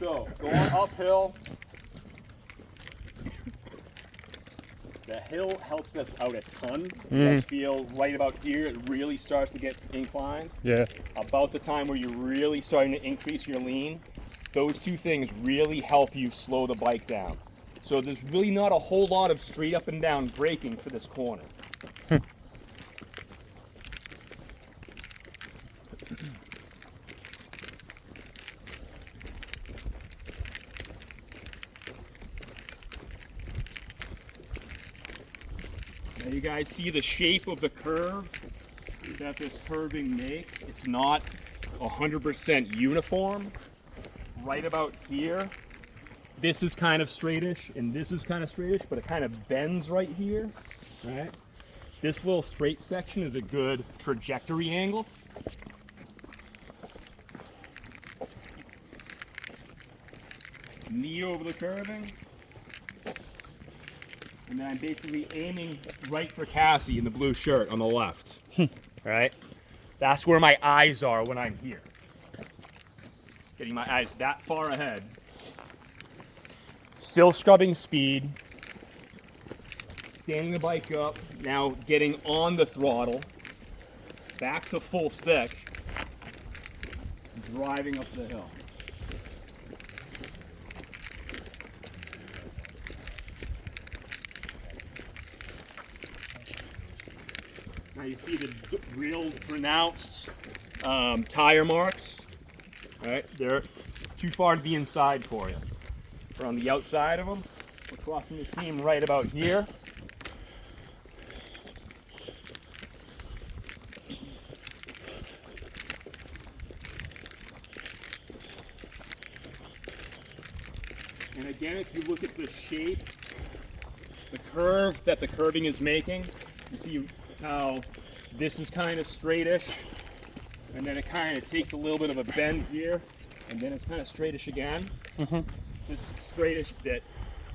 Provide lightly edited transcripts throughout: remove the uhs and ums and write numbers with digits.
So going uphill, the hill helps us out a ton. You guys feel right about here, it really starts to get inclined. Yeah. About the time where you're really starting to increase your lean, those two things really help you slow the bike down. So there's really not a whole lot of straight up and down braking for this corner. Now you guys see the shape of the curve that this curving makes. It's not 100% uniform. Right about here, this is kind of straightish and this is kind of straightish, but it kind of bends right here, right? This little straight section is a good trajectory angle. Knee over the curving. And then I'm basically aiming right for Cassie in the blue shirt on the left. Right? That's where my eyes are when I'm here. Getting my eyes that far ahead. Still scrubbing speed. Standing the bike up. Now getting on the throttle. Back to full stick. Driving up the hill. Now you see the real pronounced tire marks, right? They're too far to the inside for you. We're on the outside of them. We're crossing the seam right about here. And again, if you look at the shape, the curve that the curving is making, you see how this is kind of straightish, and then it kind of takes a little bit of a bend here, and then it's kind of straightish again. This straightish bit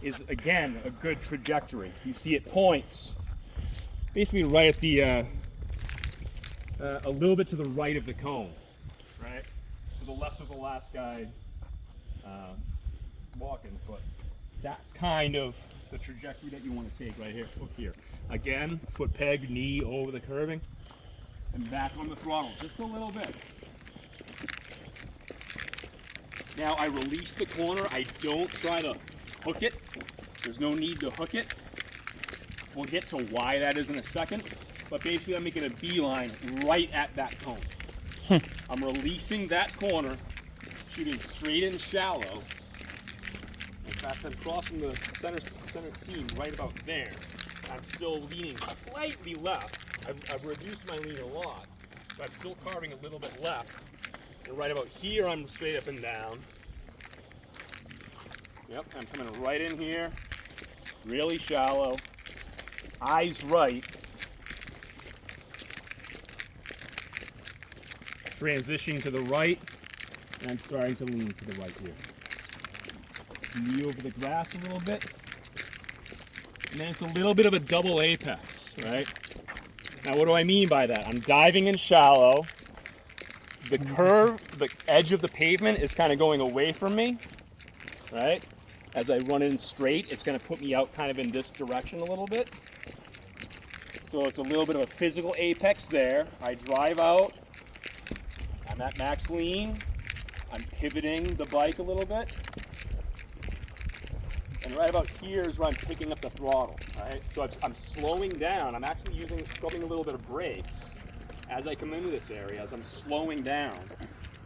is, again, a good trajectory. You see it points basically right at the, a little bit to the right of the cone, right? To the left of the last guy walking, but that's kind of the trajectory that you want to take right here, up here. Again, foot peg, knee over the curving, and back on the throttle, just a little bit. Now I release the corner, I don't try to hook it. There's no need to hook it. We'll get to why that is in a second, but basically I'm making a beeline right at that cone. I'm releasing that corner, shooting straight and shallow. In fact, I'm crossing the center seam right about there. I'm still leaning slightly left. I've reduced my lean a lot, but I'm still carving a little bit left. And right about here, I'm straight up and down. Yep, I'm coming right in here, really shallow, eyes right. Transitioning to the right, and I'm starting to lean to the right here. Knee over the grass a little bit. And then it's a little bit of a double apex, right? Now what do I mean by that? I'm diving in shallow. The curve, the edge of the pavement is kind of going away from me, right? As I run in straight, it's going to put me out kind of in this direction a little bit. So it's a little bit of a physical apex there. I drive out. I'm at max lean. I'm pivoting the bike a little bit. And right about here is where I'm picking up the throttle, right? So I'm slowing down. I'm actually scrubbing a little bit of brakes as I come into this area, as I'm slowing down.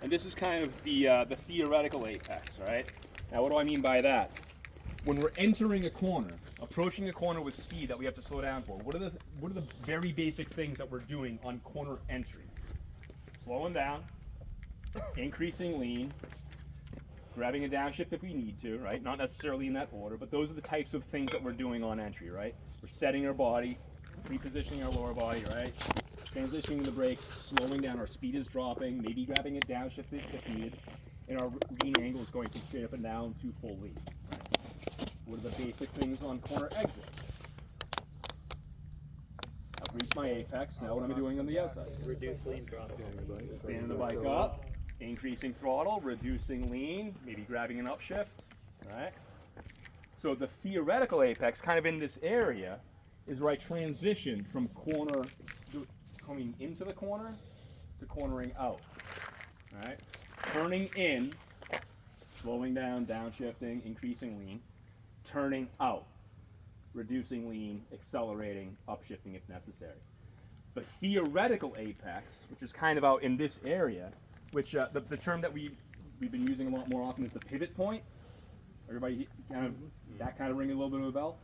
And this is kind of the theoretical apex, right? Now, what do I mean by that? When we're entering a corner, approaching a corner with speed that we have to slow down for, what are the very basic things that we're doing on corner entry? Slowing down, increasing lean, grabbing a downshift if we need to, right? Not necessarily in that order, but those are the types of things that we're doing on entry, right? We're setting our body, repositioning our lower body, right? Transitioning the brakes, slowing down, our speed is dropping, maybe grabbing a downshift if needed, and our lean angle is going from straight up and down to full lean, right? What are the basic things on corner exit? I've reached my apex, now what am I doing on the outside? Reduce lean, drop. Standing the bike up, increasing throttle, reducing lean, maybe grabbing an upshift, right? So the theoretical apex, kind of in this area, is where I transition from coming into the corner to cornering out, right? Turning in, slowing down, downshifting, increasing lean, turning out, reducing lean, accelerating, upshifting if necessary. The theoretical apex, which is kind of out in this area, which the term that we've been using a lot more often is the pivot point. Everybody that kind of ring a little bit of a bell.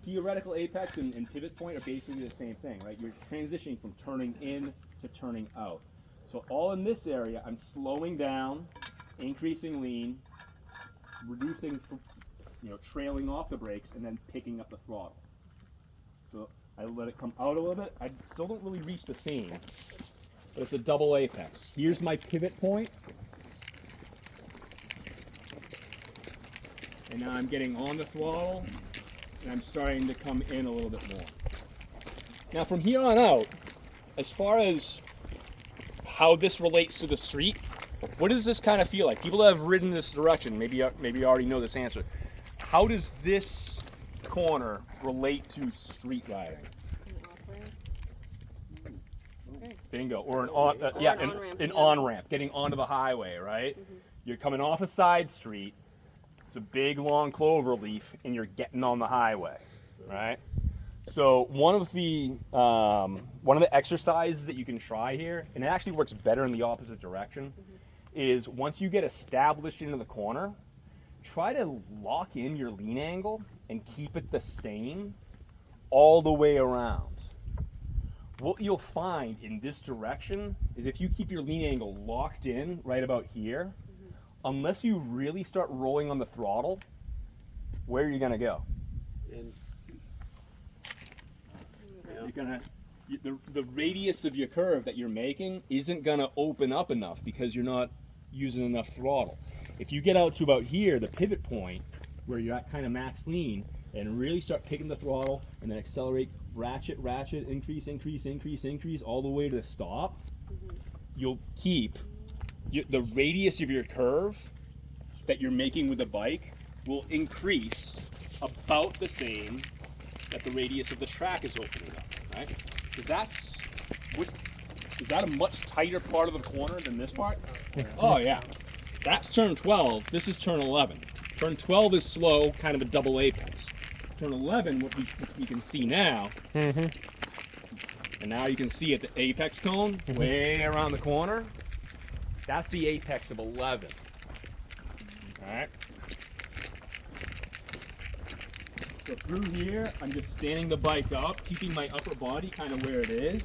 Theoretical apex and pivot point are basically the same thing, right? You're transitioning from turning in to turning out. So all in this area, I'm slowing down, increasing lean, reducing, trailing off the brakes, and then picking up the throttle. So I let it come out a little bit. I still don't really reach the seam, but it's a double apex. Here's my pivot point. And now I'm getting on the throttle, and I'm starting to come in a little bit more. Now from here on out, as far as how this relates to the street, what does this kind of feel like? People that have ridden this direction, maybe you already know this answer. How does this corner relate to street riding? Bingo. Or an on-ramp, getting onto the highway, right? Mm-hmm. You're coming off a side street, it's a big long clover leaf, and you're getting on the highway, right? So one of the exercises that you can try here, and it actually works better in the opposite direction, is once you get established into the corner, try to lock in your lean angle and keep it the same all the way around. What you'll find in this direction is if you keep your lean angle locked in right about here, unless you really start rolling on the throttle, where are you gonna go? The radius of your curve that you're making isn't gonna open up enough because you're not using enough throttle. If you get out to about here, the pivot point, where you're at kind of max lean, and really start picking the throttle, and then accelerate, ratchet, increase, all the way to the stop, you'll keep the radius of your curve that you're making with the bike will increase about the same that the radius of the track is opening up, right? Because is that a much tighter part of the corner than this part? Oh yeah. That's turn 12, this is turn 11. Turn 12 is slow, kind of a double apex. Turn 11, what we can see now, and now you can see at the apex cone, way around the corner, that's the apex of 11. All right. So through here, I'm just standing the bike up, keeping my upper body kind of where it is,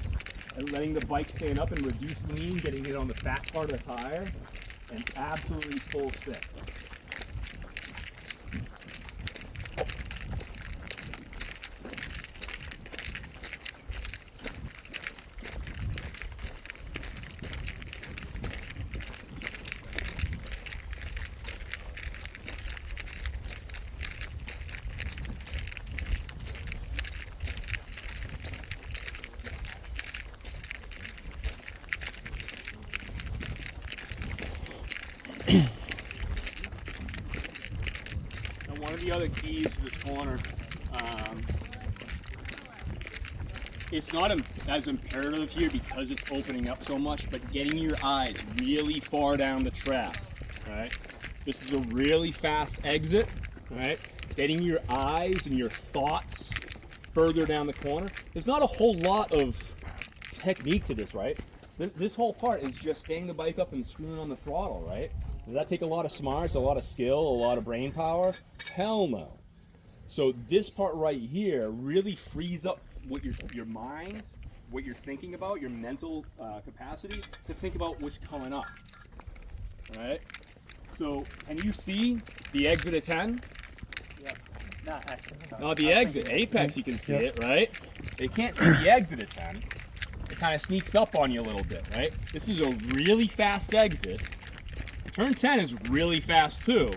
and letting the bike stand up and reduce lean, getting it on the fat part of the tire, and absolutely full stick. One of the other keys to this corner, it's not as imperative here because it's opening up so much, but getting your eyes really far down the track, right? This is a really fast exit, right? Getting your eyes and your thoughts further down the corner. There's not a whole lot of technique to this, right? This whole part is just staying the bike up and screwing on the throttle, right? Does that take a lot of smarts, a lot of skill, a lot of brain power? Hell no. So this part right here really frees up what your mind, what you're thinking about, your mental capacity to think about what's coming up. All right? So can you see the exit at 10? Yeah. No, the exit. Apex, you can see it, right? You can't see the exit at 10. It kind of sneaks up on you a little bit, right? This is a really fast exit. Turn 10 is really fast too,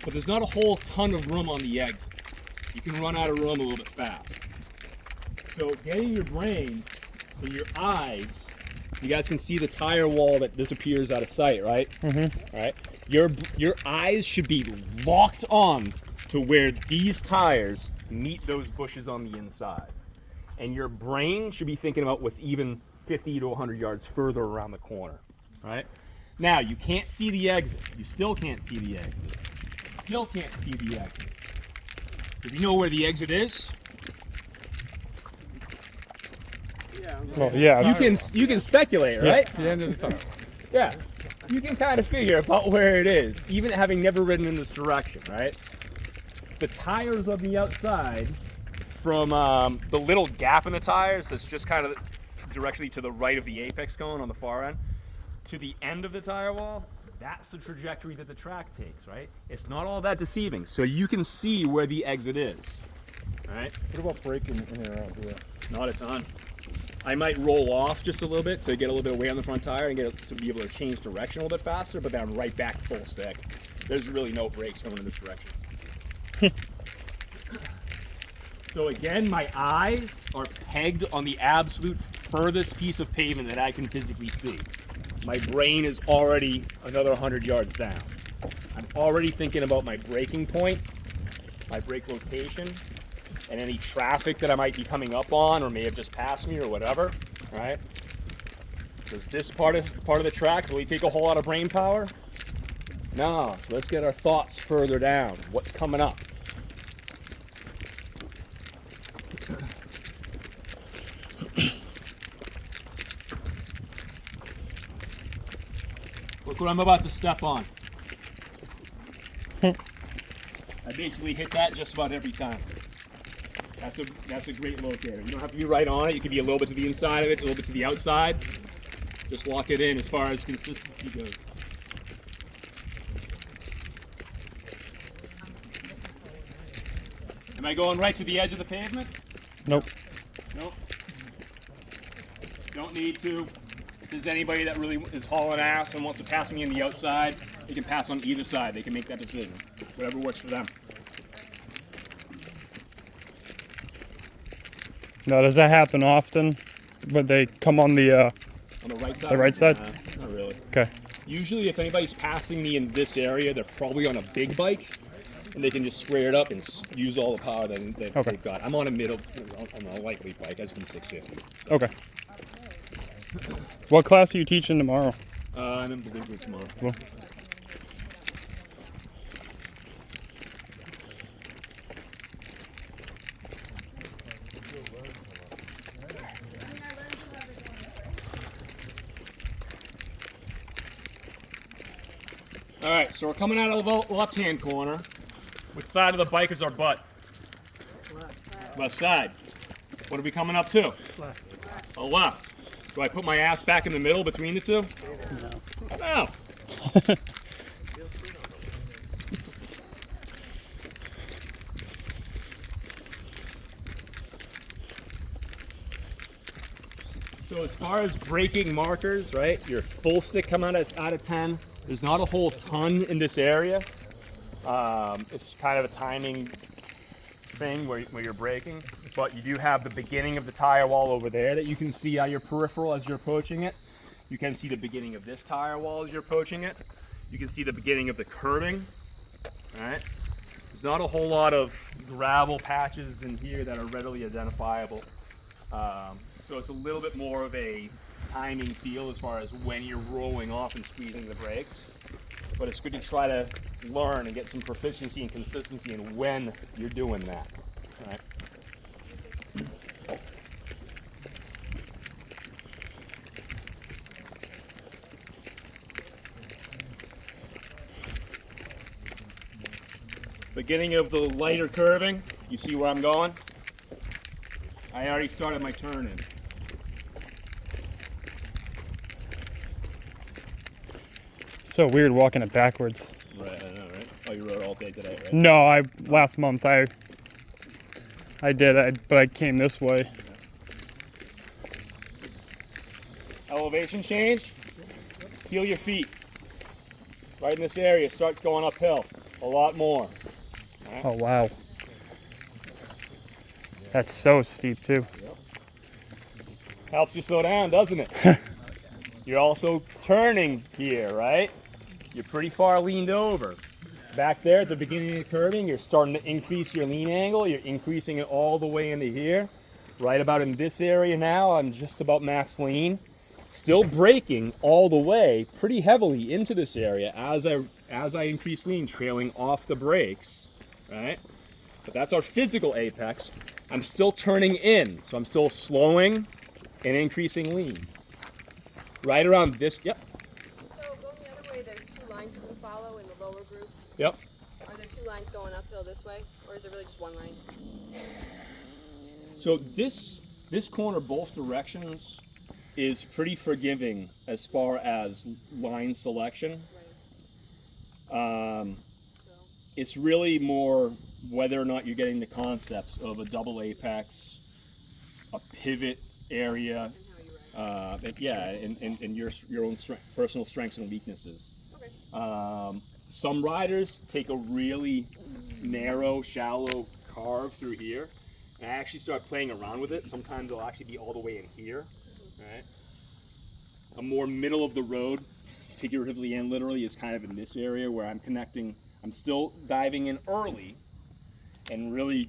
but there's not a whole ton of room on the exit. You can run out of room a little bit fast. So getting your brain and your eyes You guys can see the tire wall that disappears out of sight, right? Mm-hmm. All right. Your eyes should be locked on to where these tires meet those bushes on the inside. And your brain should be thinking about what's even 50 to 100 yards further around the corner, right? Now, you can't see the exit. You still can't see the exit. Still can't see the exit. If you know where the exit is, Well, yeah. you can speculate, right? The end of the tunnel. Yeah. You can kind of figure about where it is, even having never ridden in this direction, right? The tires on the outside, from the little gap in the tires that's just kind of directly to the right of the apex cone on the far end, to the end of the tire wall, that's the trajectory that the track takes, right? It's not all that deceiving, so you can see where the exit is, all right? What about braking in and around here? Not a ton. I might roll off just a little bit to get a little bit of weight on the front tire and get it to be able to change direction a little bit faster, but then I'm right back full stick. There's really no brakes going in this direction. So again, my eyes are pegged on the absolute furthest piece of pavement that I can physically see. My brain is already another 100 yards down. I'm already thinking about my braking point, my brake location, and any traffic that I might be coming up on or may have just passed me or whatever, right? Does this part of the track really take a whole lot of brain power? No, so let's get our thoughts further down. What's coming up? Look what I'm about to step on. I basically hit that just about every time. That's a great locator. You don't have to be right on it. You can be a little bit to the inside of it, a little bit to the outside. Just lock it in as far as consistency goes. Am I going right to the edge of the pavement? Nope. Nope. Don't need to. If there's anybody that really is hauling ass and wants to pass me on the outside, they can pass on either side. They can make that decision. Whatever works for them. Now, does that happen often? When they come on the On the right side? The right side? Not really. okay. Usually, if anybody's passing me in this area, they're probably on a big bike, and they can just square it up and use all the power that Okay. they've got. I'm on a lightweight bike. That's been 650. Okay. What class are you teaching tomorrow? I'm in Blue Group tomorrow. Cool. All right, so we're coming out of the left-hand corner. Which side of the bike is our butt? Left side. What are we coming up to? Left. A left. Do I put my ass back in the middle between the two? No. So as far as braking markers, right? Your full stick come out of 10. There's not a whole ton in this area. It's kind of a timing thing where you're braking, but you do have the beginning of the tire wall over there that you can see out your peripheral as you're approaching it. You can see the beginning of this tire wall as you're approaching it. You can see the beginning of the curbing. All right. There's not a whole lot of gravel patches in here that are readily identifiable. So it's a little bit more of a timing feel as far as when you're rolling off and squeezing the brakes. But it's good to try to learn and get some proficiency and consistency in when you're doing that. All right. Beginning of the lighter curving, you see where I'm going? I already started my turn in. So weird walking it backwards. Right, I know, right? Oh, you rode all day today, right? No, last month I did, but I came this way. Elevation change. Feel your feet. Right in this area, starts going uphill a lot more. Oh wow. That's so steep too. Helps you slow down, doesn't it? You're also turning here, right? You're pretty far leaned over. Back there at the beginning of curving, you're starting to increase your lean angle. You're increasing it all the way into here. Right about in this area now, I'm just about max lean. Still braking all the way pretty heavily into this area as I increase lean, trailing off the brakes, right? But that's our physical apex. I'm still turning in, so I'm still slowing and increasing lean. Right around this, yep, So going the other way, there's two lines you can follow in the lower group. yep. Are there two lines going uphill this way, or is it really just one line? So this corner, both directions, is pretty forgiving as far as line selection. Right. It's really more whether or not you're getting the concepts of a double apex, a pivot area, And how you ride. and your own personal strengths and weaknesses. Okay. Some riders take a really narrow, shallow carve through here, and I actually start playing around with it. Sometimes it'll actually be all the way in here, right? A more middle of the road, figuratively and literally, is kind of in this area where I'm connecting. I'm still diving in early and really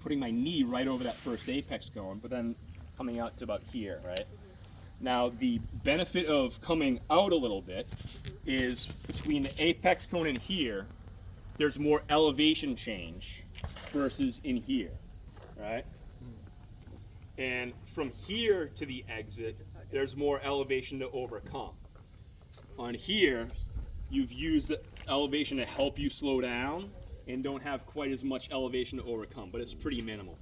putting my knee right over that first apex cone, but then coming out to about here, right? Now, the benefit of coming out a little bit is between the apex cone and here, there's more elevation change versus in here, right? And from here to the exit, there's more elevation to overcome. On here, you've used the elevation to help you slow down and don't have quite as much elevation to overcome, but it's pretty minimal.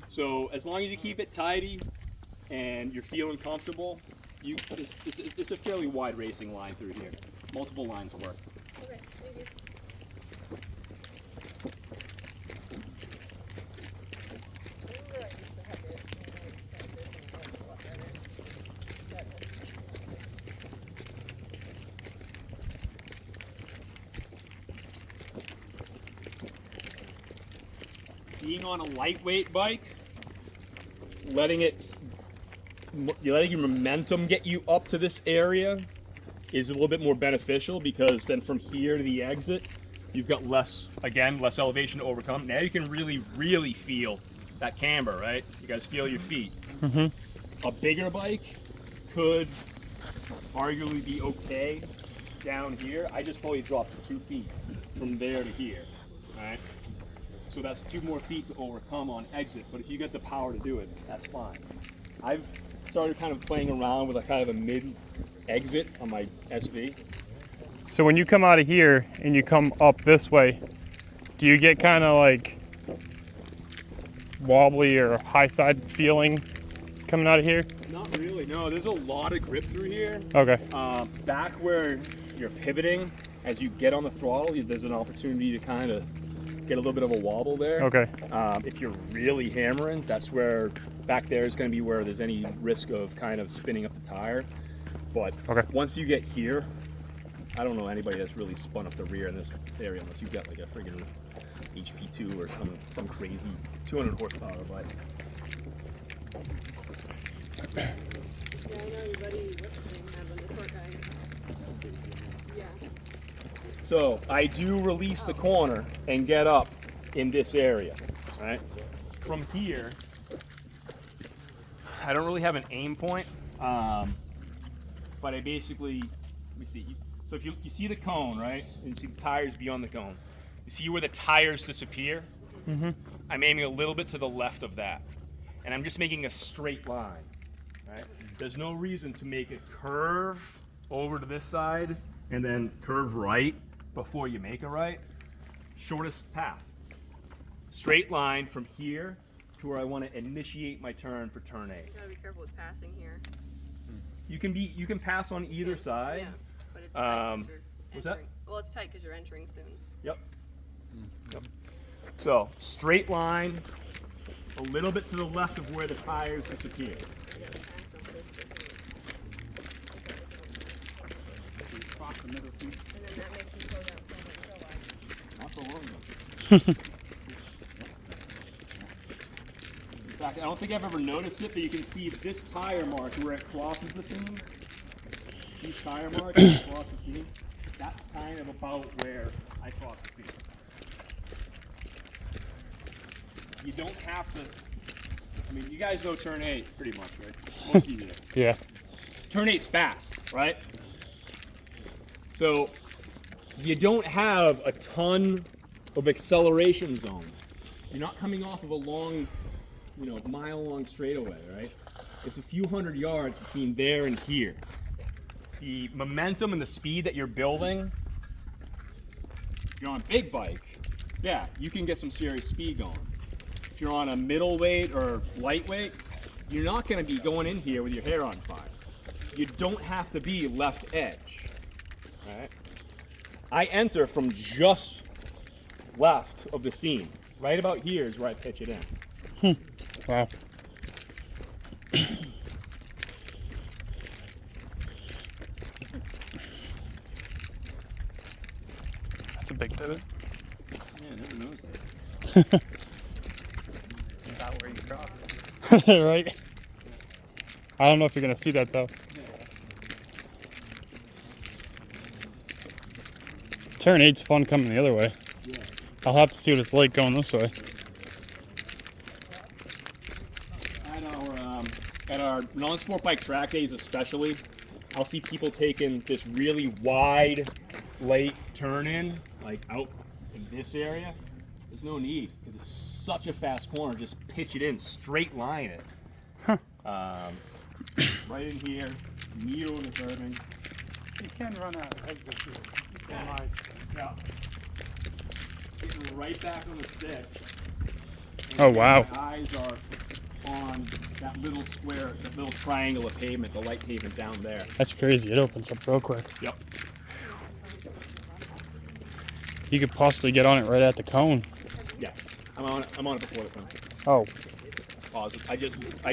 So as long as you keep it tidy and you're feeling comfortable, it's a fairly wide racing line through here. Multiple lines work. Okay, thank you. Being on a lightweight bike, letting your momentum get you up to this area is a little bit more beneficial, because then from here to the exit, you've got less elevation to overcome. Now you can really feel that camber, right? You guys feel your feet. Mm-hmm. A bigger bike could arguably be okay down here. I just probably dropped 2 feet from there to here, right? So that's 2 more feet to overcome on exit, but if you get the power to do it, that's fine. I've started kind of playing around with a kind of a mid exit on my SV. So when you come out of here and you come up this way, do you get kind of like wobbly or high side feeling coming out of here? Not really, no. There's a lot of grip through here. Okay. Back where you're pivoting, as you get on the throttle, there's an opportunity to kind of get a little bit of a wobble there. Okay. If you're really hammering, that's where back there is going to be where there's any risk of kind of spinning up the tire. But Okay. once you get here, I don't know anybody that's really spun up the rear in this area unless you've got like a friggin' HP2 or some crazy 200 horsepower bike. Yeah, I know your buddy, what's his name, had one, the short guy. Yeah. So I do release the corner and get up in this area, right? From here, I don't really have an aim point, but I basically, let me see. So if you see the cone, right, and you see the tires beyond the cone, you see where the tires disappear? Mm-hmm. I'm aiming a little bit to the left of that, and I'm just making a straight line, right? There's no reason to make it curve over to this side and then curve right before you make a right. Shortest path. Straight line from here to where I want to initiate my turn for turn A. You gotta be careful with passing here. You can pass on either side. Yeah, but it's tight 'cause you're what's that? entering. Well, it's tight because you're entering soon. Yep. So straight line, a little bit to the left of where the tires disappear. You gotta pass them first. Cross the middle seat. And then that makes you slow down so much so wide. Not so long though. In fact, I don't think I've ever noticed it, but you can see this tire mark where it crosses the seam. these tire marks across the seam, that's kind of about where I cross the seam. You don't have to, I mean, you guys know turn 8 pretty much, right? Most of you do. Yeah. Turn 8's fast, right? So you don't have a ton of acceleration zone. You're not coming off of a long, mile-long straightaway, right? It's a few hundred yards between there and here. The momentum and the speed that you're building, if you're on a big bike, yeah, you can get some serious speed going. If you're on a middleweight or lightweight, you're not going to be going in here with your hair on fire. You don't have to be left edge. All right? I enter from just left of the seam. Right about here is where I pitch it in. Wow. That's a big pivot. Yeah, never knows that. Is that where you cross it? Right? I don't know if you're gonna see that though. Turn 8's fun coming the other way. Yeah. I'll have to see what it's like going this way. At our non-sport bike track days especially, I'll see people taking this really wide, late turn in, like out in this area. There's no need, because it's such a fast corner, just pitch it in, straight line it. Right in here, needle in the curving. You can run out of exit here. Yeah. Yeah. Getting right back on the stick. And Oh, wow. My eyes are on that little square, that little triangle of pavement, the light pavement down there. That's crazy. It opens up real quick. Yep. You could possibly get on it right at the cone. Yeah. I'm on it before the cone. Oh, Pause. I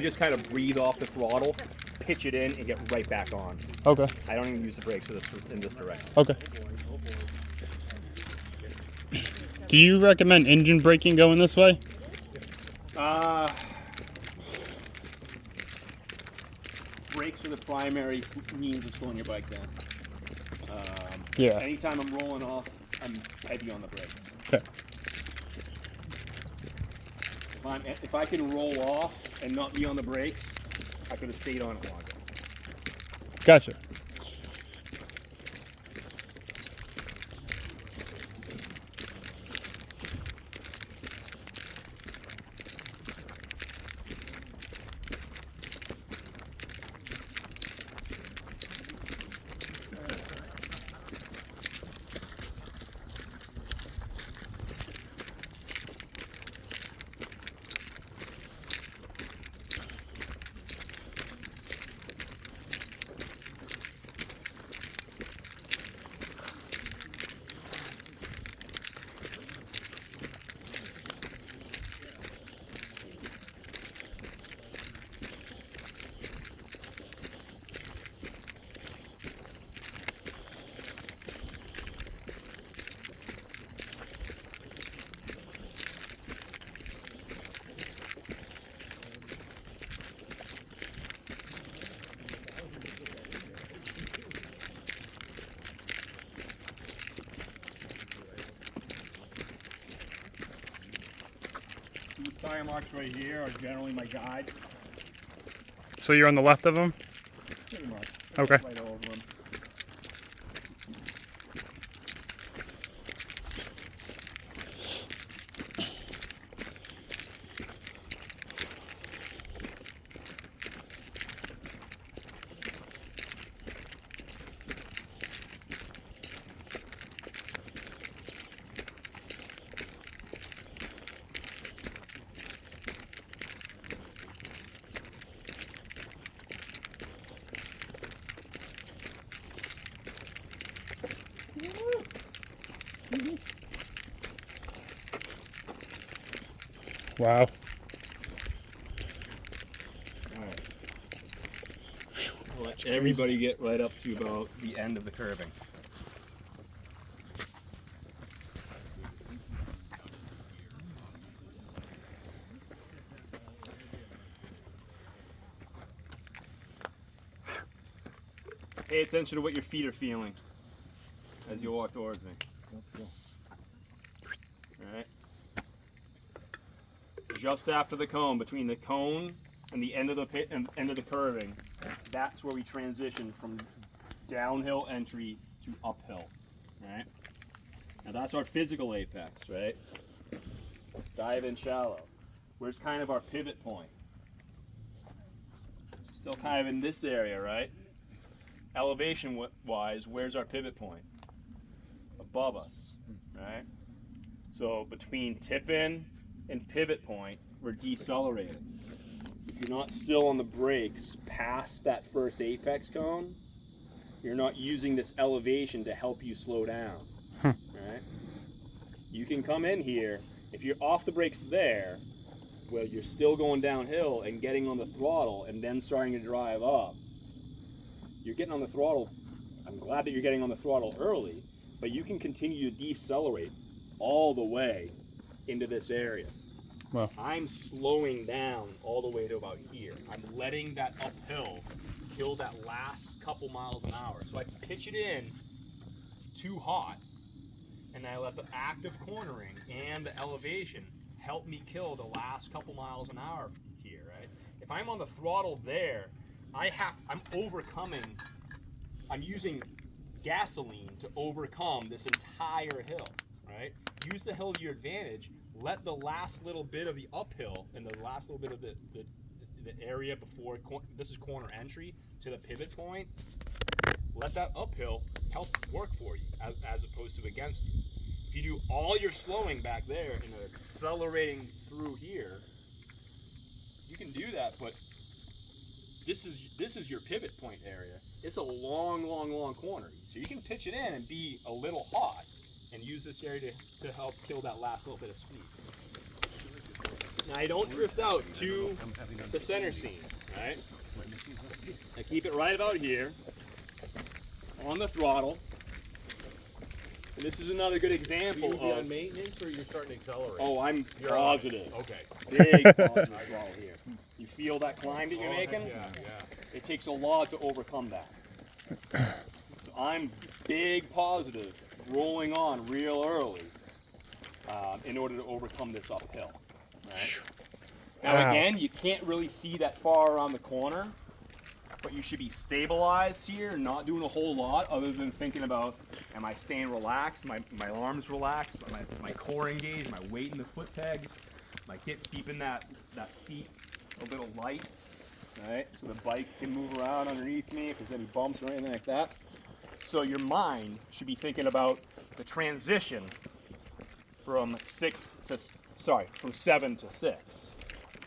just kind of breathe off the throttle, pitch it in, and get right back on. okay. I don't even use the brakes for this in this direction. Okay. Do you recommend engine braking going this way? Brakes are the primary means of slowing your bike down. Yeah. Anytime I'm rolling off, I'm heavy on the brakes. Okay. If I can roll off and not be on the brakes, I could have stayed on it longer. Gotcha. These tire marks right here are generally my guide. So you're on the left of them? Pretty much. Okay. Right over them. Wow. Alright. I'll let everybody get right up to about the end of the curving. Pay attention to what your feet are feeling as you walk towards me. Alright. Just after the cone, between the cone and the end of the pit and end of the curving, that's where we transition from downhill entry to uphill. Right? Now that's our physical apex, right? Dive in shallow. Where's kind of our pivot point? Still kind of in this area, right? Elevation wise, where's our pivot point? Above us, right? So between tip in and pivot point, we're decelerating. If you're not still on the brakes past that first apex cone, you're not using this elevation to help you slow down, right? You can come in here, if you're off the brakes there, well, you're still going downhill and getting on the throttle and then starting to drive up. You're getting on the throttle. I'm glad that you're getting on the throttle early, but you can continue to decelerate all the way into this area. Wow. I'm slowing down all the way to about here. I'm letting that uphill kill that last couple miles an hour. So I pitch it in too hot, and I let the active cornering and the elevation help me kill the last couple miles an hour here, right? If I'm on the throttle there, I'm using gasoline to overcome this entire hill, right? Use the hill to your advantage. Let the last little bit of the uphill and the last little bit of the area before, this is corner entry to the pivot point, let that uphill help work for you as opposed to against you. If you do all your slowing back there and accelerating through here, you can do that, but this is your pivot point area. It's a long corner. So you can pitch it in and be a little hot and use this area to help kill that last little bit of speed. Now I don't drift out to the center seam, right? I keep it right about here on the throttle. And this is another good example Will you be of on maintenance or you're starting to accelerate? Oh, I'm You're positive. Okay. Big positive throttle here. You feel that climb that you're making? Yeah. It takes a lot to overcome that. So I'm big positive, rolling on real early in order to overcome this uphill. Right? Now Wow. again, you can't really see that far around the corner, but you should be stabilized here, not doing a whole lot other than thinking about, am I staying relaxed, my arms relaxed, my core engaged, my weight in the foot pegs, my hip keeping that seat a little light, right? So the bike can move around underneath me if there's any bumps or anything like that. So your mind should be thinking about the transition from 7 to 6,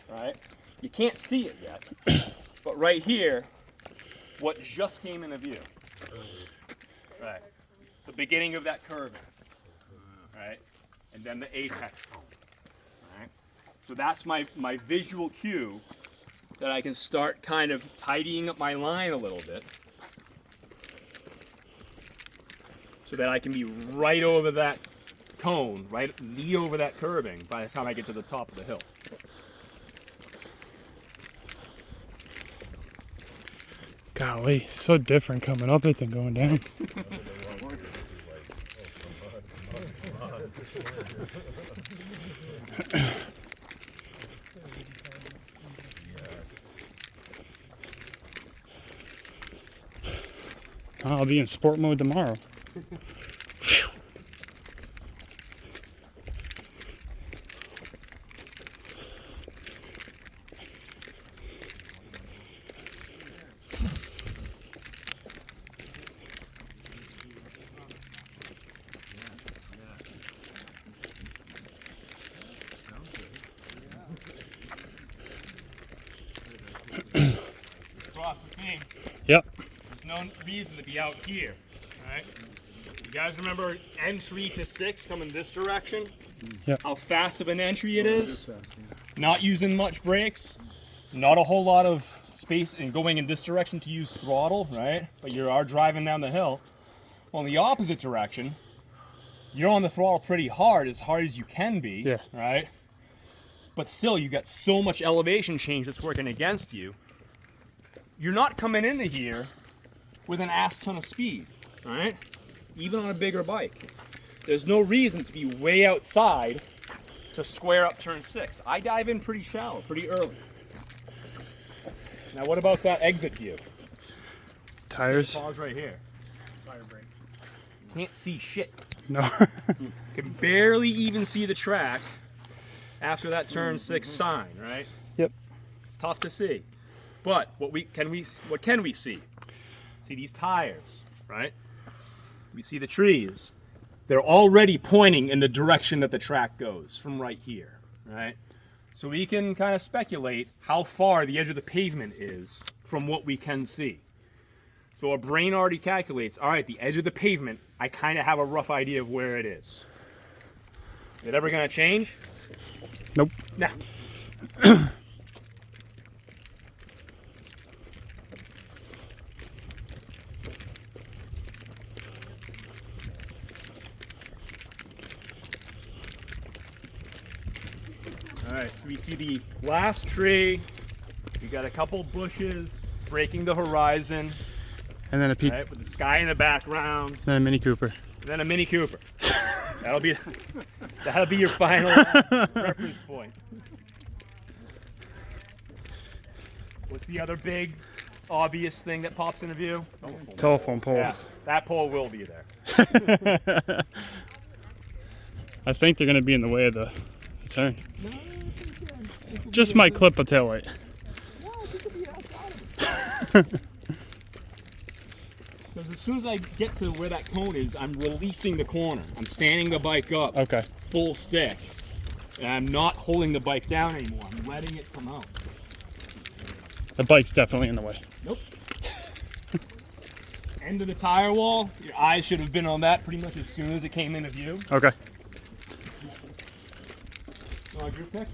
right? You can't see it yet, but right here, what just came into view, right? The beginning of that curving, right? And then the apex cone, right? So that's my visual cue that I can start kind of tidying up my line a little bit so that I can be right over that cone, right, knee over that curving by the time I get to the top of the hill. Golly, so different coming up it than going down. I'll be in sport mode tomorrow. Across the seam. Yep. There's no reason to be out here, right? You guys remember entry to 6 coming this direction? Yep. How fast of an entry it is? Not using much brakes, not a whole lot of space and going in this direction to use throttle, right? But you are driving down the hill. Well, in the opposite direction, you're on the throttle pretty hard as you can be, Yeah. right? But still, you got so much elevation change that's working against you. You're not coming into here with an ass ton of speed, all right? Even on a bigger bike. There's no reason to be way outside to square up turn 6. I dive in pretty shallow, pretty early. Now what about that exit view? Tires? Pause right here. Fire brake. Can't see shit. No. Can barely even see the track after that turn 6 sign, right? Yep. It's tough to see. But what can we see? See these tires, right? We see the trees. They're already pointing in the direction that the track goes from right here, right? So we can kind of speculate how far the edge of the pavement is from what we can see. So our brain already calculates, all right, the edge of the pavement, I kind of have a rough idea of where it is. Is it ever going to change? Nope. Nah. All right, so we see the last tree. We got a couple bushes breaking the horizon, And then a right, with the sky in the background, then a Mini Cooper. and then a Mini Cooper. That'll be your final reference point. What's the other big, obvious thing that pops into view? Telephone pole. Yeah, that pole will be there. I think they're gonna be in the way of the turn. Just might clip a taillight. Because as soon as I get to where that cone is, I'm releasing the corner. I'm standing the bike up, Okay. full stick, and I'm not holding the bike down anymore. I'm letting it come out. The bike's definitely in the way. Nope. End of the tire wall. Your eyes should have been on that pretty much as soon as it came into view. Okay. Your pick.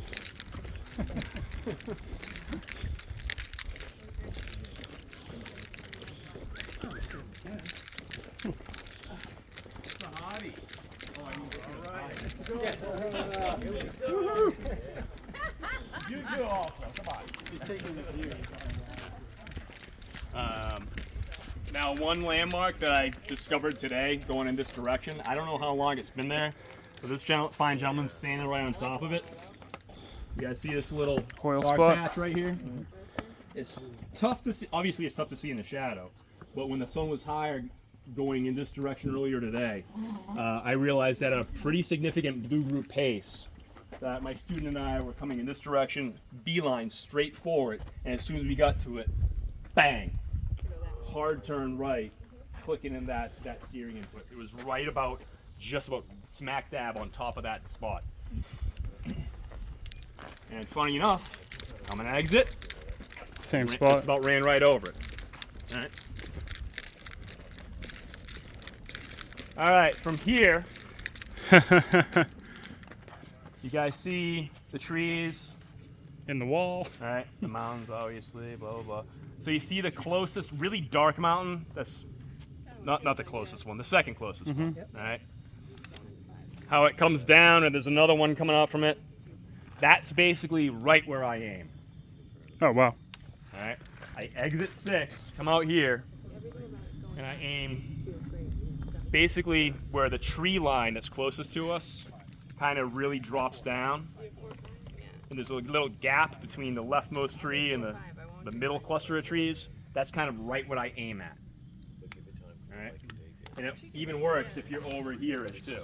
You do also. Come on. Now, one landmark that I discovered today, going in this direction. I don't know how long it's been there, but this fine gentleman's standing right on top of it. You guys see this little Oil dark spot? patch right here? It's tough to see. Obviously, it's tough to see in the shadow. But when the sun was higher, going in this direction earlier today, I realized at a pretty significant blue group pace that my student and I were coming in this direction, beeline straight forward, and as soon as we got to it, bang, hard turn right, clicking in that steering input. It was right about, just about smack dab on top of that spot. And funny enough, I'm gonna exit. Same Just spot. about ran right over it. All right. All right, from here, you guys see the trees, In the wall. all right, the mountains, obviously, blah, blah, blah. So you see the closest, really dark mountain, that's not the closest one, the second closest one, all right? How it comes down, and there's another one coming out from it. That's basically right where I aim, Oh wow. all right? I exit 6, come out here, and I aim basically where the tree line that's closest to us kind of really drops down. And there's a little gap between the leftmost tree and the middle cluster of trees. That's kind of right what I aim at. All right? And it even works if you're over here-ish too.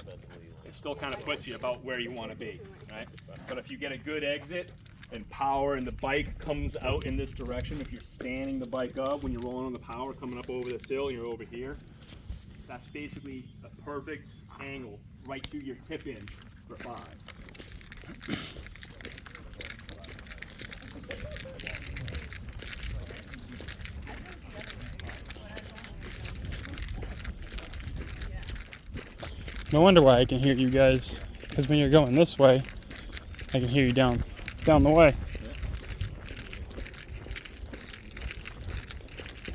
It still kind of puts you about where you want to be, right? But if you get a good exit and power and the bike comes out in this direction, if you're standing the bike up when you're rolling on the power coming up over this hill and you're over here, that's basically a perfect angle right to your tip in for 5. No wonder why I can hear you guys. Because when you're going this way, I can hear you down the way.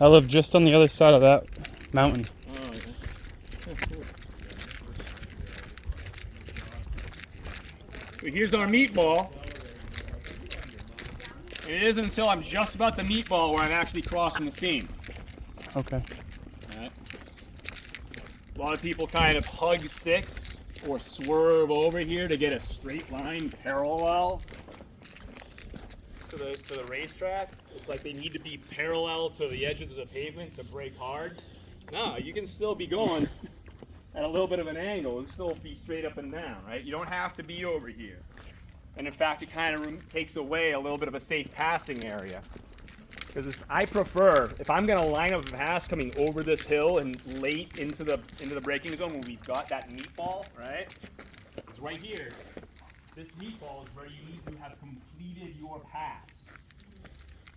I live just on the other side of that mountain. So here's our meatball. And it isn't until I'm just about the meatball where I'm actually crossing the seam. Okay. A lot of people kind of hug 6 or swerve over here to get a straight line parallel to the racetrack. It's like they need to be parallel to the edges of the pavement to brake hard. No, you can still be going at a little bit of an angle and still be straight up and down, right? You don't have to be over here. And in fact, it kind of takes away a little bit of a safe passing area. Because I prefer, if I'm going to line up a pass coming over this hill and late into the braking zone when we've got that meatball, right? It's right here. This meatball is where you need to have completed your pass.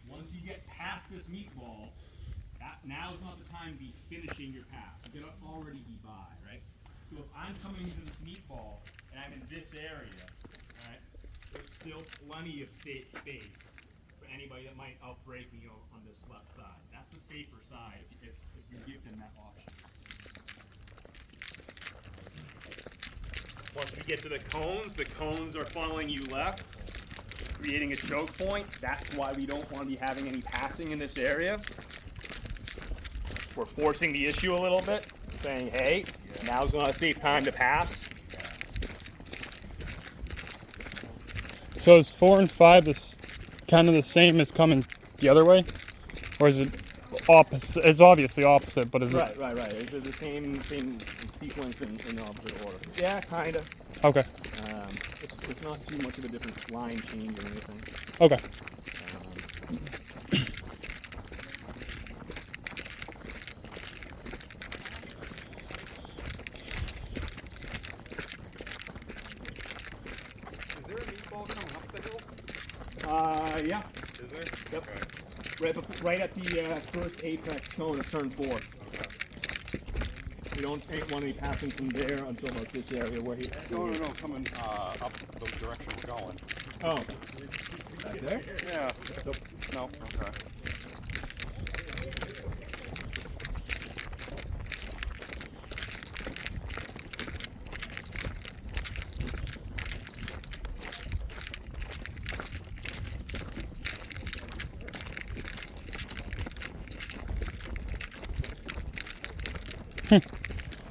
Once you get past this meatball, now's not the time to be finishing your pass. You gotta already be by, right? So if I'm coming into this meatball and I'm in this area, right, there's still plenty of safe space for anybody that might outbrake me on this left side. That's the safer side if you give them that option. Once we get to the cones are following you left, creating a choke point. That's why we don't want to be having any passing in this area. We're forcing the issue a little bit, saying, hey, now's not a safe time to pass. So is 4 and 5 this kind of the same as coming the other way, or is it opposite? It's obviously opposite, but is it? Right. Is it the same sequence in opposite order? Yeah, kind of. Okay. It's not too much of a different line change or anything. Okay. Is there a meatball coming up the hill? Yeah. Is there? Yep. Okay. Right at the first apex cone of turn 4. We don't want to be passing from there until about this area where he. No, coming up the direction we're going. Oh. Back there? Yeah. No, okay.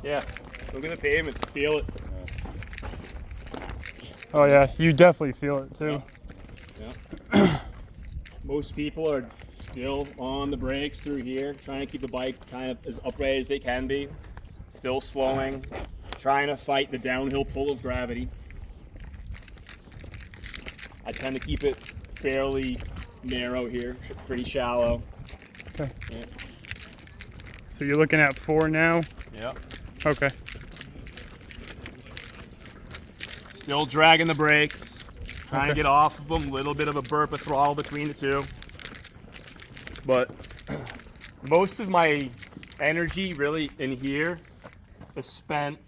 Yeah. Look at the pavement. Feel it. Oh yeah, you definitely feel it too. Yeah. Most people are still on the brakes through here, trying to keep the bike kind of as upright as they can be. Still slowing, trying to fight the downhill pull of gravity. I tend to keep it fairly narrow here, pretty shallow. Okay. Yeah. So you're looking at 4 now. Yep. Okay. Still dragging the brakes, trying to Okay. get off of them. Little bit of a burp of throttle between the two. But most of my energy really in here is spent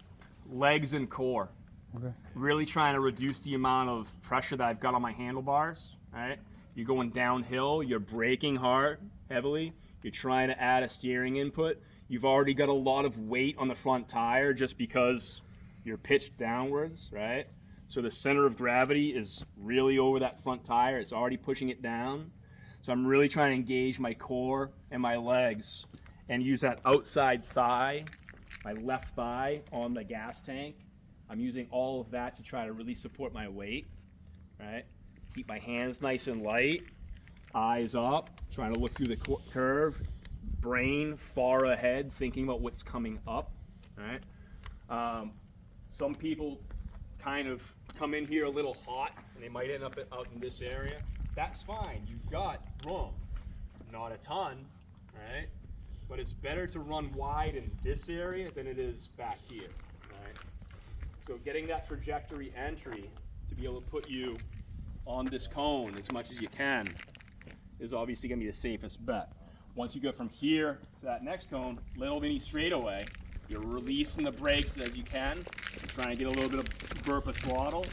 legs and core. Okay. Really trying to reduce the amount of pressure that I've got on my handlebars. Right? You're going downhill, you're braking hard, heavily. You're trying to add a steering input. You've already got a lot of weight on the front tire just because you're pitched downwards, right? So the center of gravity is really over that front tire. It's already pushing it down. So I'm really trying to engage my core and my legs and use that outside thigh, my left thigh on the gas tank. I'm using all of that to try to really support my weight, right? Keep my hands nice and light, eyes up, trying to look through the curve, brain far ahead, thinking about what's coming up, right? Some people kind of come in here a little hot and they might end up out in this area. That's fine, you've got room, not a ton, right? But it's better to run wide in this area than it is back here, right? So getting that trajectory entry to be able to put you on this cone as much as you can is obviously gonna be the safest bet. Once you go from here to that next cone, little mini straightaway, you're releasing the brakes as you can. You're trying to get a little bit of burp of throttle.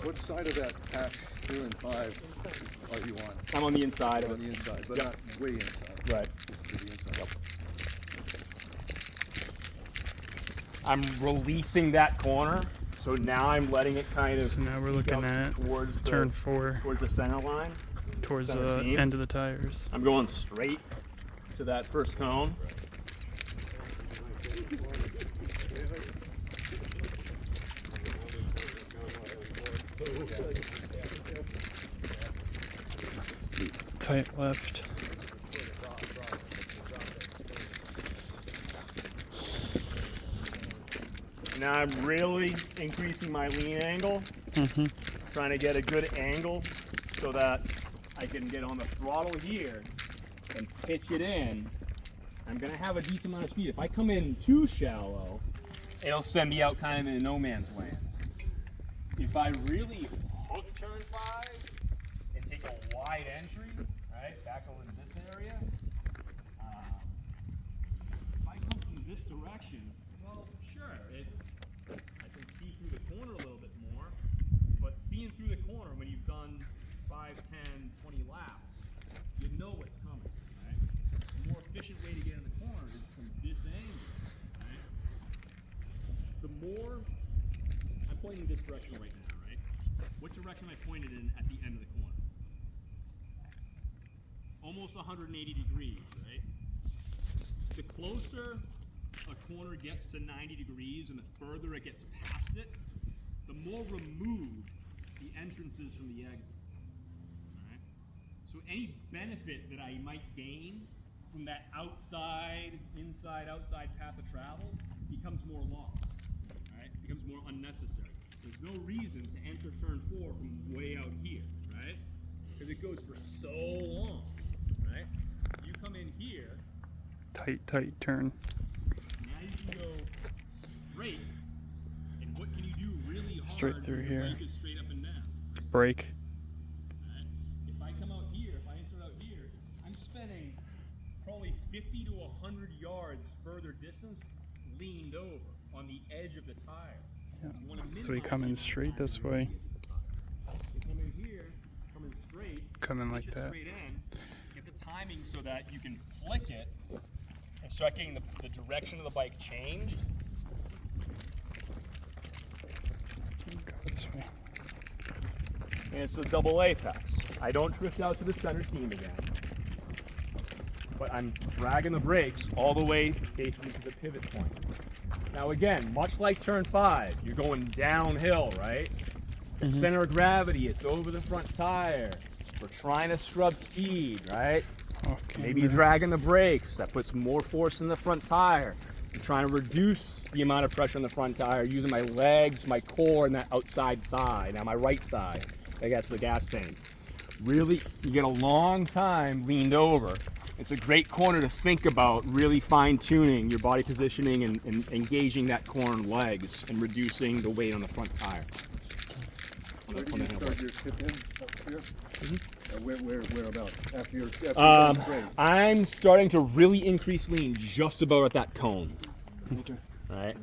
What side of that patch 2 and 5 are you on? I'm on the inside of On the it. inside, but Yep. not way inside. Right. To the inside. I'm releasing that corner, so now I'm letting it kind of So now we're stick looking out at towards the, turn 4 towards the center line. towards center the seam. end of the tires. I'm going straight to that first cone. Tight left. Now I'm really increasing my lean angle, trying to get a good angle so that I can get on the throttle here and pitch it in. I'm gonna have a decent amount of speed. If I come in too shallow, it'll send me out kind of in no man's land. If I really hook turn 5 and take a wide entry, right, back over to this area, if I come from this direction, well, sure, I can see through the corner a little bit more, but seeing through the corner when you've done 5, 10, 20 laps, you know what's coming, right? The more efficient way to get in the corner is from this angle, right? The more, I'm pointing this direction right now, right? What direction am I pointed in at the end of the corner? Almost 180 degrees, right? The closer a corner gets to 90 degrees and the further it gets past it, the more removed the entrance is from the exit. Alright? So any benefit that I might gain from that outside, inside, outside path of travel becomes more lost. Alright? Becomes more unnecessary. There's no reason to enter turn 4 from way out here, right? Because it goes for so long. Right? You come in here, Tight turn. now you can go straight, and what can you do really hard Straight through when the here. bike is straight up and down? Brake. Right? If I come out here, if I enter out here, I'm spending probably 50 to 100 yards further distance leaned over on the edge of the tire. Yeah. You wanna So we minimize come the in amount of straight time this you way. get to the tire. You come in here, come in straight, Come in like push it that. straight in, get the timing so that you can flick it and start getting the direction of the bike changed. Go this way. And it's a double apex. I don't drift out to the center seam again, but I'm dragging the brakes all the way basically to the pivot point. Now again, much like turn 5, you're going downhill, right? Center of gravity, it's over the front tire. We're trying to scrub speed, right? Okay. Maybe you're dragging the brakes, that puts more force in the front tire. I'm trying to reduce the amount of pressure on the front tire using my legs, my core, and that outside thigh. Now my right thigh against the gas tank. Really, you get a long time leaned over. It's a great corner to think about really fine-tuning your body positioning and engaging that core and legs and reducing the weight on the front tire. Where do you start your tip in up here? Whereabouts? After you're straight. I'm starting to really increase lean just about at that cone. Okay. Right?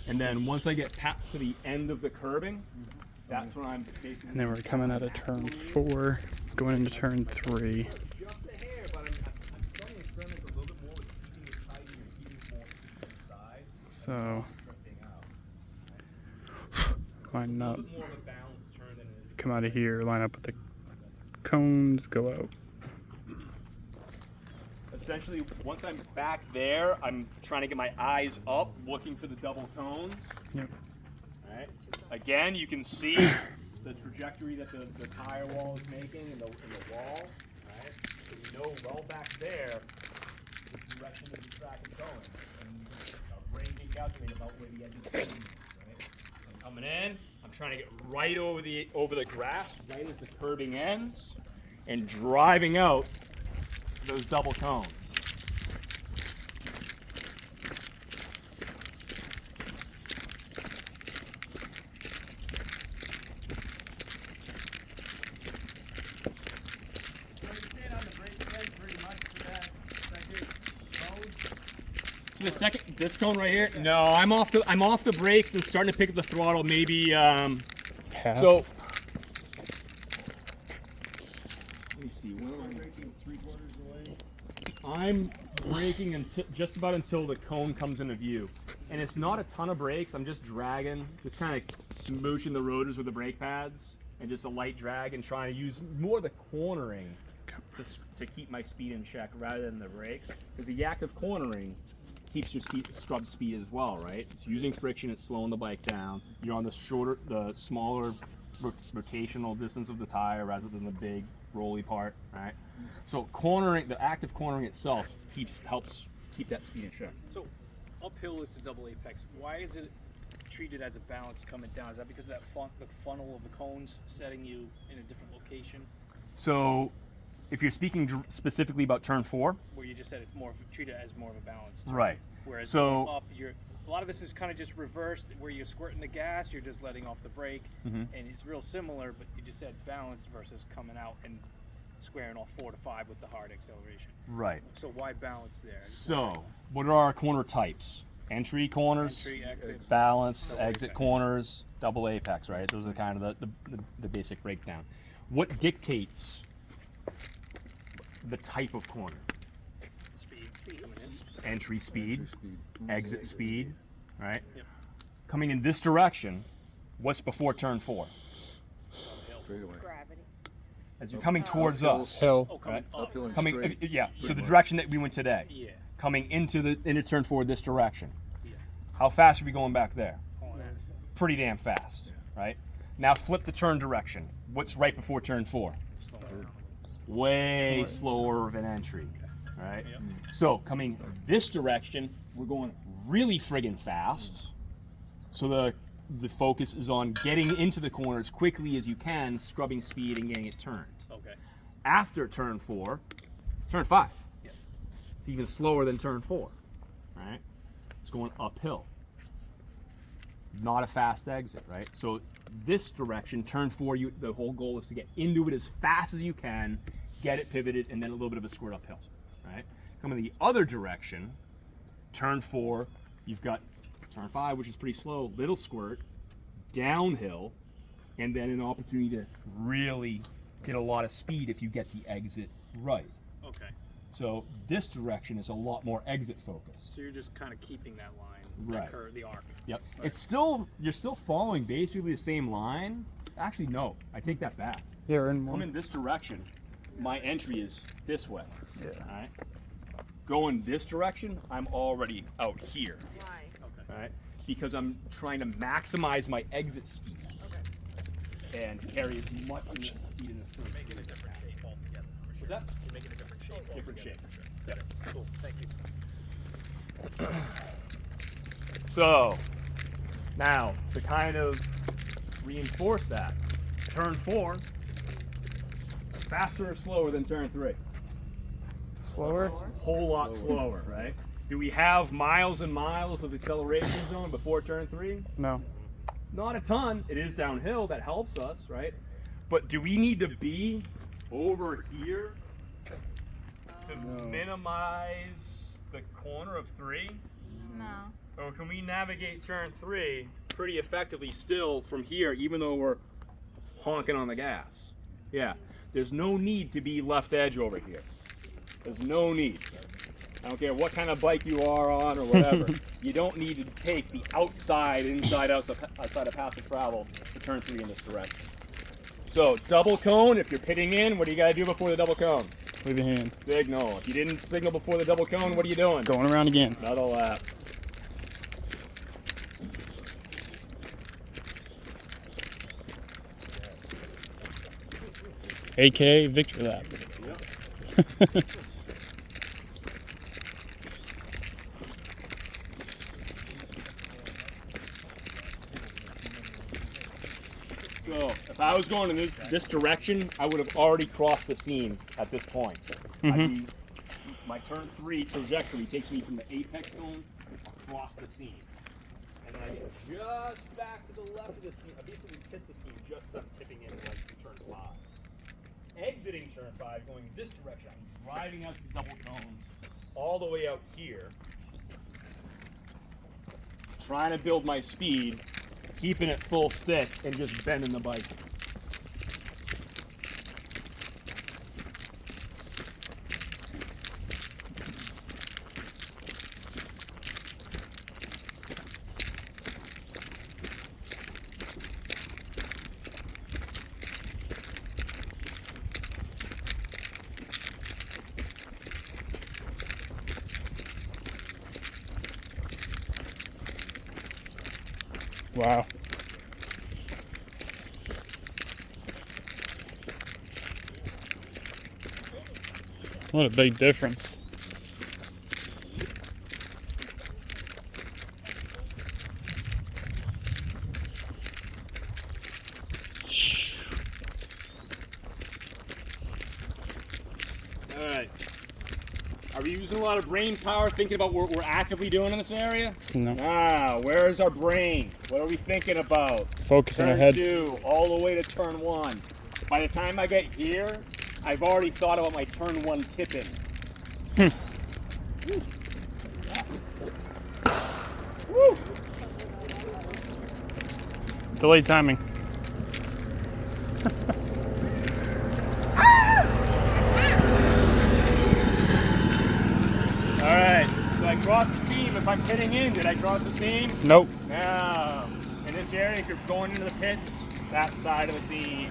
And then once I get past to the end of the curbing, that's when I'm basically. And then we're coming out of turn 4, going into turn 3. Just a hair, but I'm starting to experiment a little bit more with keeping it tight and keeping it more inside. So Drifting out. line A up, little bit more of a balanced turn than it is. come out of here, line up with the cones, go out. Essentially, once I'm back there, I'm trying to get my eyes up, looking for the double cones. Yep. Right. Again, you can see the trajectory that the tire wall is making in the wall. Right. So you know well back there the direction that the track is going, and a brain can calculate about where the edge of the seam is. Right. I'm coming in. I'm trying to get right over the grass, right as the curbing ends, and driving out those double cones. The second, this cone right here. No, I'm off the brakes and starting to pick up the throttle. Maybe Half. so. Let me see. Where am I? I'm braking until just about until the cone comes into view, and it's not a ton of brakes. I'm just dragging, just kind of smooching the rotors with the brake pads, and just a light drag, and trying to use more the cornering to keep my speed in check rather than the brakes, because the act of cornering keeps your scrub speed as well, right? It's using friction, it's slowing the bike down. You're on the smaller rotational distance of the tire rather than the big rolly part, right? So cornering, the act of cornering itself helps keep that speed in check. So uphill, it's a double apex. Why is it treated as a balance coming down? Is that because that the funnel of the cones setting you in a different location? So if you're speaking specifically about turn 4, Where you just said it's more treated as more of a balance. Turn. right? Whereas So- up, a lot of this is kind of just reversed, where you're squirting the gas, you're just letting off the brake, and it's real similar. But you just said balance versus coming out and squaring off 4 to 5 with the hard acceleration. Right. So why balance there? So what are our corner types? Entry corners, Entry, exit. balance, Double exit apex. corners, double apex, right? Those are kind of the basic breakdown. What dictates the type of corner? Speed coming in. Entry speed, exit speed, right? Yep. Coming in this direction, what's before turn 4? Straight away. Gravity. As you're coming towards Uphill. us, Hill. Oh, coming Right. up. Uphill and coming, straight. yeah. So Pretty the much. direction that we went today, Yeah. coming into turn 4 this direction. Yeah. How fast are we going back there? On that. Pretty damn fast, right? Now flip the turn direction. What's right before turn 4? Slow down. Way slower than entry, right? Yep. So coming this direction, we're going really friggin' fast. So the focus is on getting into the corner as quickly as you can, scrubbing speed and getting it turned. Okay. After turn 4, it's turn 5. Yep. It's even slower than turn 4, right? It's going uphill. Not a fast exit, right? So this direction, turn 4, the whole goal is to get into it as fast as you can, get it pivoted, and then a little bit of a squirt uphill, right? Coming the other direction, turn 4, you've got turn 5, which is pretty slow, little squirt, downhill, and then an opportunity to really get a lot of speed if you get the exit right. Okay. So this direction is a lot more exit focused. So you're just kind of keeping that line, Right. that curve, the arc. Yep. It's still, you're still following basically the same line. Actually, no, I take that back. Yeah, we're in I'm one. in this direction. My entry is this way. Yeah. All right. Going this direction, I'm already out here. Why? All right. Because I'm trying to maximize my exit speed Okay. and carry as much speed in this turn. Making a different shape altogether. For What's that? You're making a different shape. Different altogether, shape. for sure. Yep. Cool. Thank you. So now to kind of reinforce that, turn 4, faster or slower than turn 3? Slower. Whole lot slower, right? Do we have miles and miles of acceleration zone before turn 3? No. Not a ton. It is downhill, that helps us, right? But do we need to be over here to minimize the corner of 3? No. Or can we navigate turn 3 pretty effectively still from here, even though we're honking on the gas? Yeah, there's no need to be left edge over here. There's no need. I don't care what kind of bike you are on or whatever. You don't need to take the outside of path of travel to turn 3 in this direction. So double cone, if you're pitting in, what do you gotta do before the double cone? Leave your hand. Signal. If you didn't signal before the double cone, what are you doing? Going around again. Another lap. AKA victory lap. So if I was going in this direction, I would have already crossed the seam at this point. My turn 3 trajectory takes me from the apex cone across the seam. And then I get just back to the left of the seam. I basically kiss the seam just as I'm tipping in like turn 5. Exiting turn 5, going this direction, I'm driving out the double cones all the way out here. Trying to build my speed, keeping it full stick, and just bending the bike. Wow. What a big difference. All right. Are we using a lot of brain power thinking about what we're actively doing in this area? No. Ah, where is our brain? What are we thinking about? Focusing Turn ahead. 2, all the way to turn 1. By the time I get here, I've already thought about my turn 1 tipping. Woo! Delayed timing. All right, so I cross the seam. If I'm pitting in, did I cross the seam? Nope. No. In this area, if you're going into the pits, that side of the seam.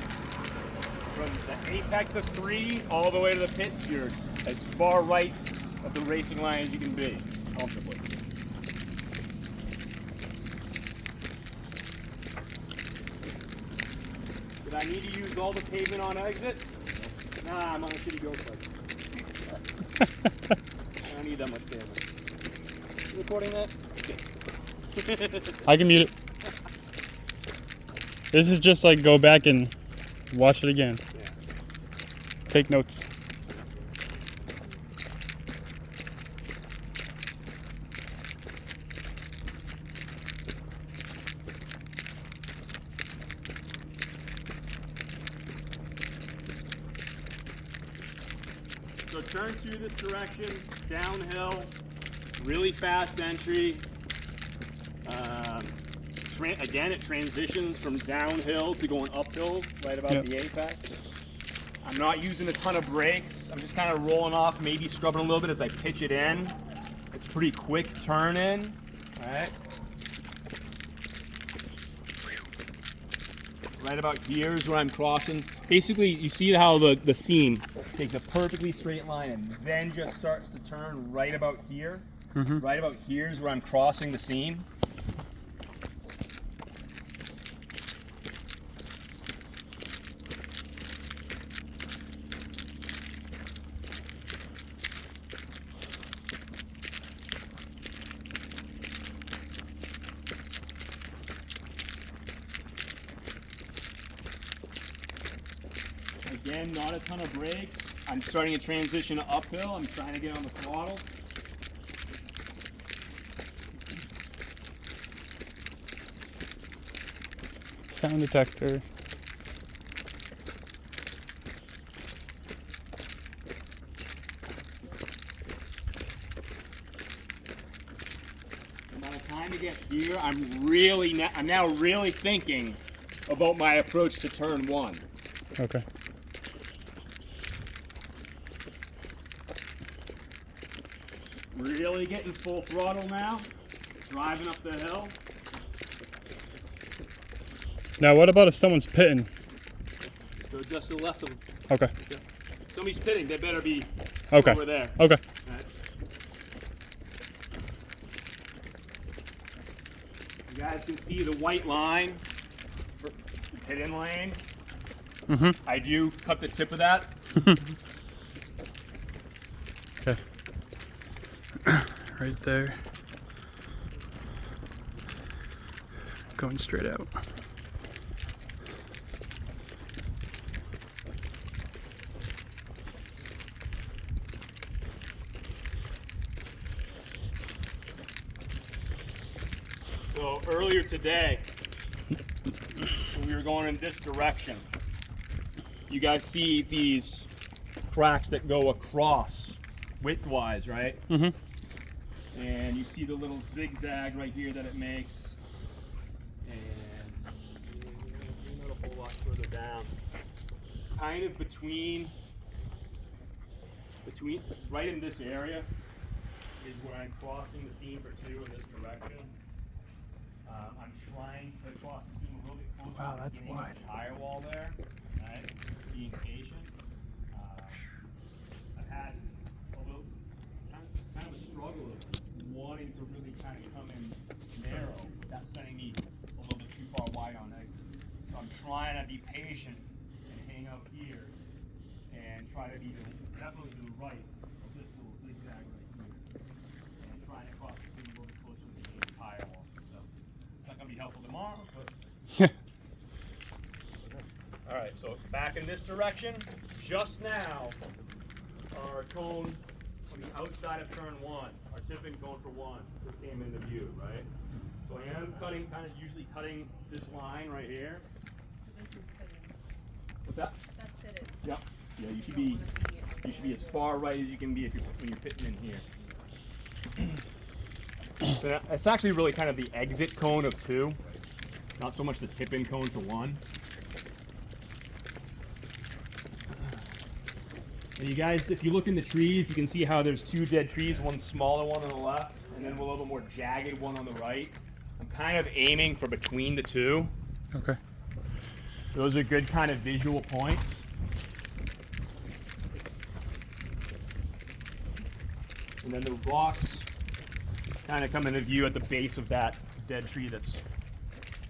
From the apex of 3 all the way to the pits, you're as far right of the racing line as you can be, comfortably. Did I need to use all the pavement on exit? Nah, I'm on a shitty go site. I don't need that much pavement. You recording that? I can mute it. This is just like go back and watch it again. Yeah. Take notes. So turn 2 this direction, downhill, really fast entry. Again, it transitions from downhill to going uphill right about Yep. the apex. I'm not using a ton of brakes. I'm just kind of rolling off, maybe scrubbing a little bit as I pitch it in. It's pretty quick turn in. All right. Right about here is where I'm crossing. Basically, you see how the seam takes a perfectly straight line and then just starts to turn right about here. Right about here is where I'm crossing the seam. Again, not a ton of brakes. I'm starting to transition uphill. I'm trying to get on the throttle. Sound detector. And by the time I get here, I'm now really thinking about my approach to turn 1. Okay. Really getting full throttle now. Driving up the hill. Now, what about if someone's pitting? So just to the left of them. Okay. Somebody's pitting. They better be Okay. over there. Okay. Alright. You guys can see the white line for the pit-in lane. I do cut the tip of that. Okay. Right there. Going straight out. So earlier today, when we were going in this direction, you guys see these cracks that go across widthwise, right? And you see the little zigzag right here that it makes. And not a whole lot further down. Kind of between right in this area is where I'm crossing the seam for 2 in this direction. I'm trying to cross the seam a little bit closer Wow, to the that's beginning of wide. the tire wall there. Right? Being patient. I've had a little kind of a struggle of wanting to really kind of come in narrow, but that's sending me a little bit too far wide on exit. So I'm trying to be patient and hang out here and try to be definitely to the right tomorrow. But... All right, so back in this direction. Just now, our cone on the outside of turn 1, our tip-in cone for 1, this came into view, right? So I am cutting, kind of usually cutting this line right here. This is fitting. What's that? That's fitted. Yeah. Yeah, you should be as far right as you can be when you're fitting in here. So it's actually really kind of the exit cone of 2, not so much the tip-in cone to 1. And you guys, if you look in the trees, you can see how there's 2 dead trees, one smaller one on the left, and then a little more jagged one on the right. I'm kind of aiming for between the 2. Okay. Those are good kind of visual points. And then the rocks kind of come into view at the base of that dead tree that's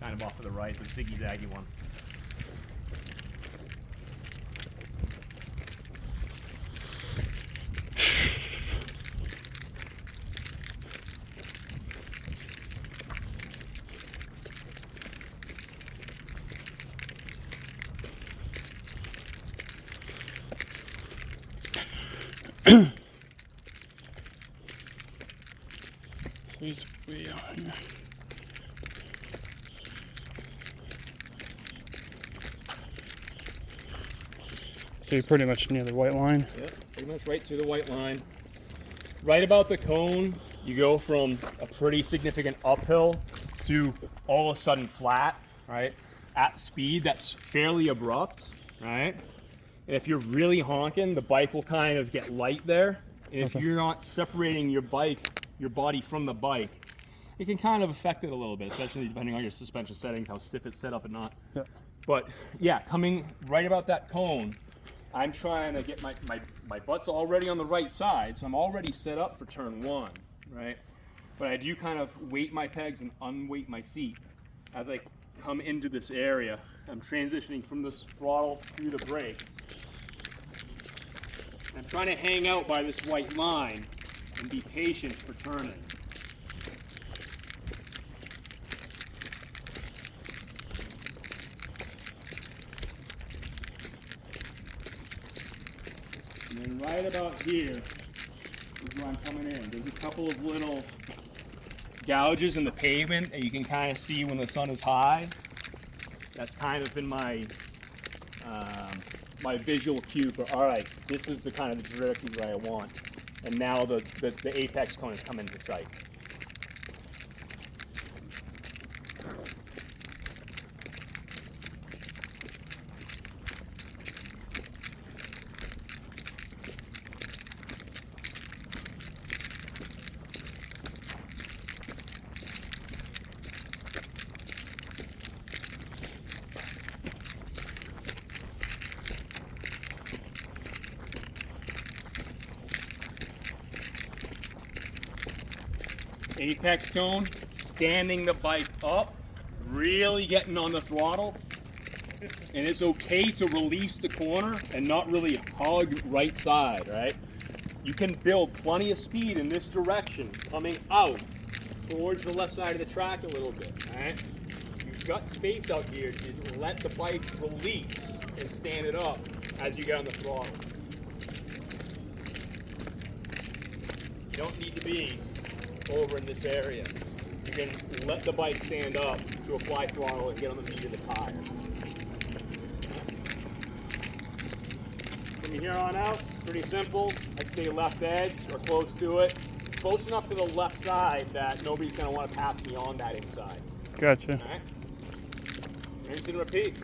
kind of off to the right, the ziggy-zaggy one. So he's way out here. So you're pretty much near the white line. Yep, pretty much right to the white line. Right about the cone, you go from a pretty significant uphill to all of a sudden flat, right? At speed, that's fairly abrupt, right? And if you're really honking, the bike will kind of get light there. And if Okay. you're not separating your body from the bike, it can kind of affect it a little bit, especially depending on your suspension settings, how stiff it's set up and not. Yeah. But yeah, coming right about that cone, I'm trying to get my butt's already on the right side, so I'm already set up for turn 1, right? But I do kind of weight my pegs and unweight my seat. As I come into this area, I'm transitioning from the throttle to the brakes. I'm trying to hang out by this white line and be patient for turning. And then right about here is where I'm coming in. There's a couple of little gouges in the pavement that you can kind of see when the sun is high. That's kind of been my my visual cue for, all right, this is the kind of the trajectory I want. And now the apex cone has come into sight. Apex cone, standing the bike up, really getting on the throttle, and it's okay to release the corner and not really hug right side, right? You can build plenty of speed in this direction, coming out towards the left side of the track a little bit, right? You've got space out here to let the bike release and stand it up as you get on the throttle. You don't need to be over in this area. You can let the bike stand up to apply throttle and get on the beat of the tire. From here on out, pretty simple. I stay left edge or close to it. Close enough to the left side that nobody's going to want to pass me on that inside. Gotcha. All right? Rinse and repeat.